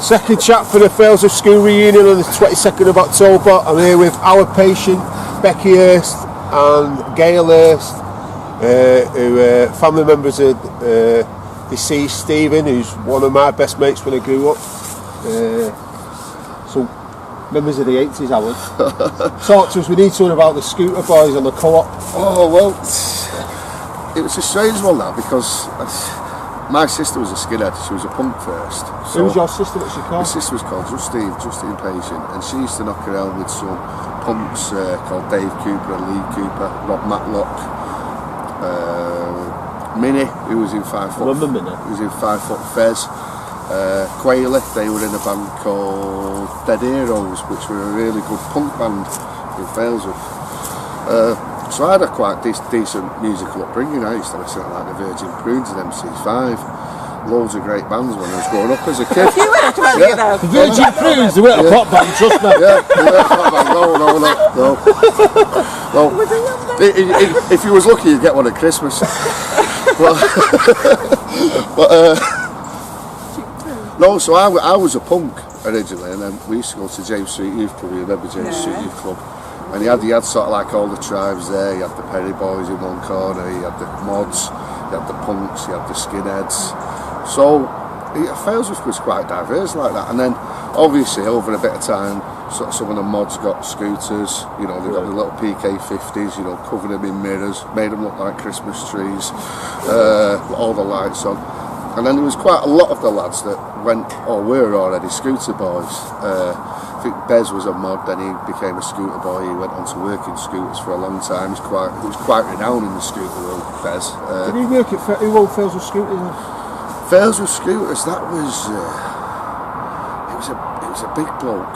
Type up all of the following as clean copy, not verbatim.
Second chat for the Failsworth School reunion on the 22nd of October. I'm here with our patient, Becky Hurst and Gail Hurst, who family members of deceased Stephen, who's one of my best mates when I grew up. So, members of the 80s, Alan. Talk to us, we need something about the scooter boys on the co-op. Oh, well, it was a strange one that, because my sister was a skinhead. She was a punk first. So who was your sister? What's she called? My sister was called Justine Patient, and she used to knock around with some punks called Dave Cooper and Lee Cooper, Rob Matlock, Minnie, who was in 5 Foot. Remember Minnie? Who was in 5 Foot Fez. Quayle, they were in a band called Dead Heroes, which were a really good punk band in Failsworth. So I had a quite decent musical upbringing. I used to listen to like the Virgin Prunes and MC5. Loads of great bands when I was growing up as a kid. You were actually there. The Virgin Prunes, they weren't a pop band, trust me. Yeah, they weren't a pop band. No. If you was lucky, you'd get one at Christmas. No, so I was a punk originally, and then we used to go to James Street Youth Club. You remember James Street Youth Club? And you had sort of like all the tribes there. You had the Perry Boys in one corner, you had the mods, you had the punks, you had the skinheads. So Failsworth was quite diverse like that. And then obviously over a bit of time, some of the mods got scooters. You know, they got the little PK50s. You know, covered them in mirrors, made them look like Christmas trees. All the lights on. And then there was quite a lot of the lads that went, or were already scooter boys. I think Bez was a mod, then he became a scooter boy. He went on to work in scooters for a long time. He was quite renowned in the scooter world, Bez. Did he work at who owned Failsworth Scooters? Failsworth Scooters, that was it was a big bloke.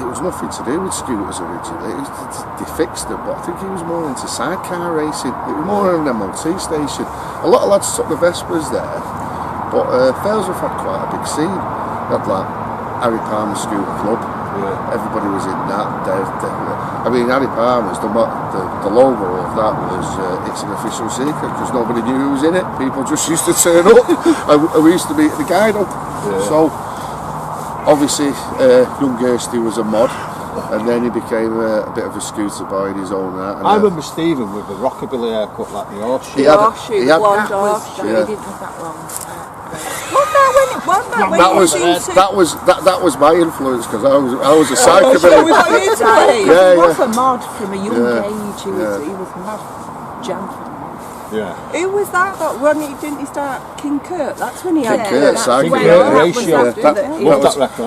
It was nothing to do with scooters originally. They fixed them, but I think he was more into sidecar racing. It was more an MOT station. A lot of lads took the Vespers there, but Failsworth had quite a big scene. They had like Harry Palmer Scooter Club. Yeah. Everybody was in that. I mean, Harry Palmer's the logo of that was it's an official secret because nobody knew who was in it. People just used to turn up, and we used to meet the guide up. Yeah. So obviously, young Hursty was a mod, and then he became a bit of a scooter boy in his own right. And, I remember Stephen with the rockabilly haircut, like the horseshoe. He had blonde horseshoe. He didn't have that long. That was my influence because I was a psychobilly. He was a mod from a young age. He was mad jam fan. Yeah. Who was that? Didn't he start King Kurt? That's when he had Kurt.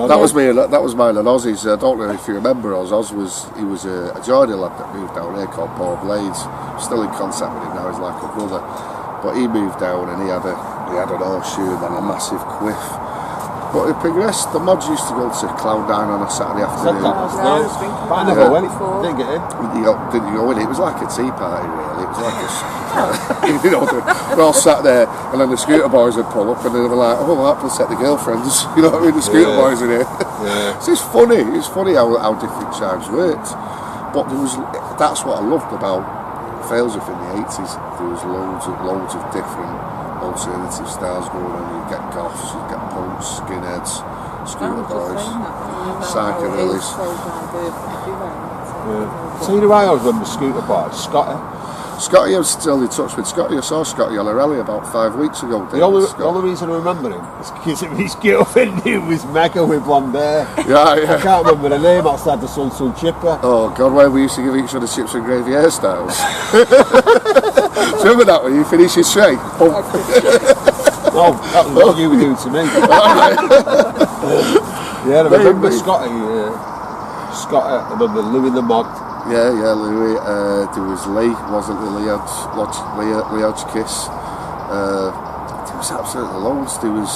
That was me. That was mine and Ozzy's. I don't know if you remember Oz. He was a Geordie lad that moved down here called Paul Blades. Still in contact with him now. He's like a brother. But he moved down and he had an horseshoe and then a massive quiff. But it progressed. The mods used to go to Clowndown on a Saturday afternoon. But I never went. Didn't get in. Didn't you go in? It was like a tea party, really. It was like you know, we're all sat there, and then the scooter boys would pull up, and they were like, "Oh, well, that will set the girlfriends." You know what I mean? The scooter boys in here. Yeah. So it's funny. It's funny how different tribes worked. But that's what I loved about Failsworth in the 80s. There was loads of different alternative styles going on. You get goths, you get punks, skinheads, scooter boys, psychobillies. So you know, I always remember scooter boys, Scotty, I was still in touch with Scotty. I saw Scotty on a rally about 5 weeks ago. The only reason I remember him is because his girlfriend who was mega with blonde hair. Yeah. I can't remember the name outside the Sun Chipper. Oh God, where we used to give each other chips and gravy hairstyles. Do you remember that when you finish your tray? No, that was what you were doing to me. Yeah, I remember Scotty. I remember Louis the Mod. Yeah, Louis. There was Lee, wasn't there? Lee Hodgkiss. There was absolutely loads. There was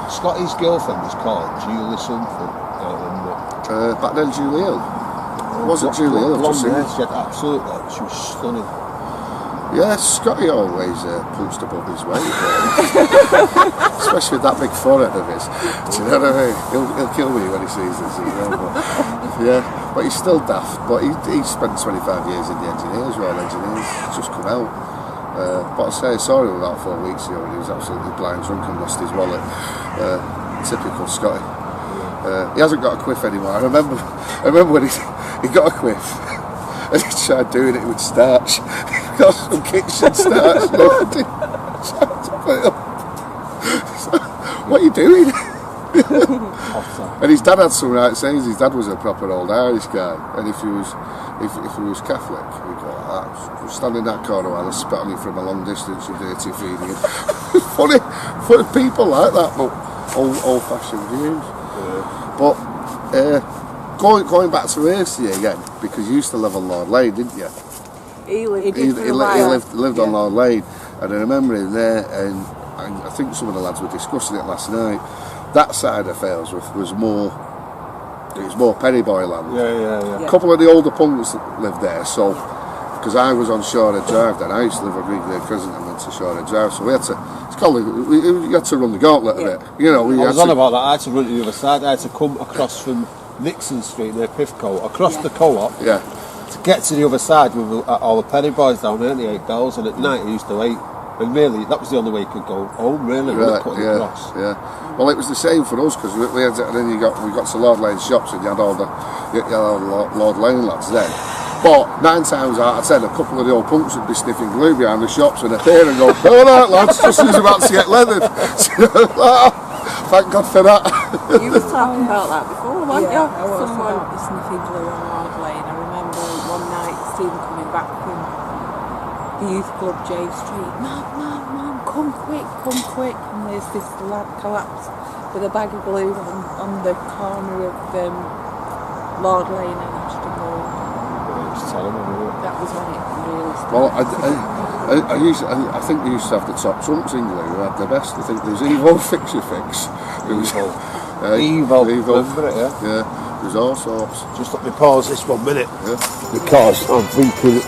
Scotty's girlfriend was called Julie something. I don't remember. Back then, Julie Hill. Wasn't Julie Hill? She had absolutely. She was stunning. Yeah, Scotty always punched above his weight, especially with that big forehead of his. Do you know what I mean? He'll kill me when he sees this, you know. But he's still daft. But he spent 25 years in the engineers, Royal Engineers. He's just come out. But I saw him about 4 weeks ago, and he was absolutely blind drunk and lost his wallet. typical Scotty. He hasn't got a quiff anymore. I remember when he got a quiff and he tried doing it with starch. He got some kitchen starch. What are you doing? And his dad had some right sayings. His dad was a proper old Irish guy, and if he was Catholic, he'd go like that. Stand in that corner while I spat on you from a long distance, you dirty feeding. funny people like that, but old-fashioned views. Yeah. But going back to Hurst again, because you used to live on Lord Lane, didn't you? He lived on Lord Lane, and I remember him there, and I think some of the lads were discussing it last night. That side of Failsworth was more Pennyboy land. Yeah. A couple of the older punks lived there, so because I was on Shoreham Drive then, I used to live at Green Crescent and went to Shoreham Drive, so we had to run the gauntlet a bit. You know, I was on about that. I had to run to the other side. I had to come across from Nixon Street near Pifco, across the co-op, to get to the other side with all the penny boys down there, the 8 bells, and at night I used to wait. And really, that was the only way you could go home, really, cutting across. Yeah. Well, it was the same for us, because we had, and then we got to Lord Lane shops, and you had all the Lord Lane lads then. But 9 times out of 10, a couple of the old punks would be sniffing glue behind the shops and appear and go, "All right, lads, just as about to get leathered." Thank God for that. You were talking about that before, weren't you? Someone was sniffing glue on Lord Lane. I remember one night Stephen coming back from the youth club, Jave Street. Mum, come quick. And there's this lad collapsed with a bag of glue on the corner of Lord Lane and Ashton Road. That was when it really started. Well, I think they used to have the top trumps in glue who had the best. I think there was Evo Fix Your Fix. Evo. Remember it, yeah. There's all sorts. Just let me pause this 1 minute. Yeah. Because I'm thinking